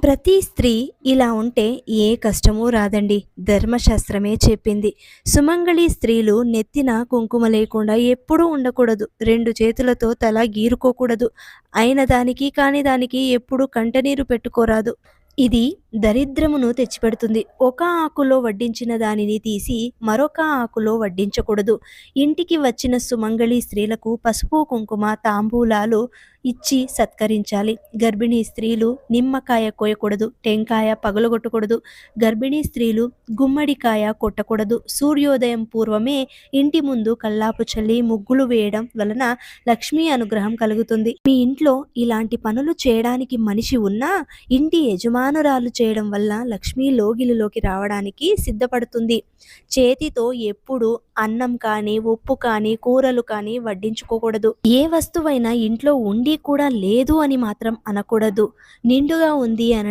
ప్రతి స్త్రీ ఇలా ఉంటే ఏ కష్టమూ రాదండి. ధర్మశాస్త్రమే చెప్పింది. సుమంగళి స్త్రీలు నెత్తిన కుంకుమ లేకుండా ఎప్పుడూ ఉండకూడదు. 2 చేతులతో తల గీరుకోకూడదు. అయిన దానికి కాని దానికి ఎప్పుడూ కంటనీరు పెట్టుకోరాదు. ఇది దరిద్రమును తెచ్చిపెడుతుంది. ఒక ఆకులో వడ్డించిన దానిని తీసి మరొక ఆకులో వడ్డించకూడదు. ఇంటికి వచ్చిన సుమంగళి స్త్రీలకు పసుపు, కుంకుమ, తాంబూలాలు ఇచ్చి సత్కరించాలి. గర్భిణీ స్త్రీలు నిమ్మకాయ కోయకూడదు. టెంకాయ పగలగొట్టకూడదు. గర్భిణీ స్త్రీలు గుమ్మడికాయ కొట్టకూడదు. సూర్యోదయం పూర్వమే ఇంటి ముందు కల్లాపు చల్లి ముగ్గులు వేయడం వలన లక్ష్మీ అనుగ్రహం కలుగుతుంది. మీ ఇంట్లో ఇలాంటి పనులు చేయడానికి మనిషి ఉన్నా ఇంటి యజమానురాలు చేయడం వల్ల లక్ష్మీ లోగిలిలోకి రావడానికి సిద్ధపడుతుంది. చేతితో ఎప్పుడు అన్నం కానీ, ఉప్పు కానీ, కూరలు కానీ వడ్డించుకోకూడదు. ఏ వస్తువైనా ఇంట్లో ఉండి కూడా లేదు అని మాత్రం అనకూడదు. నిండుగా ఉంది అన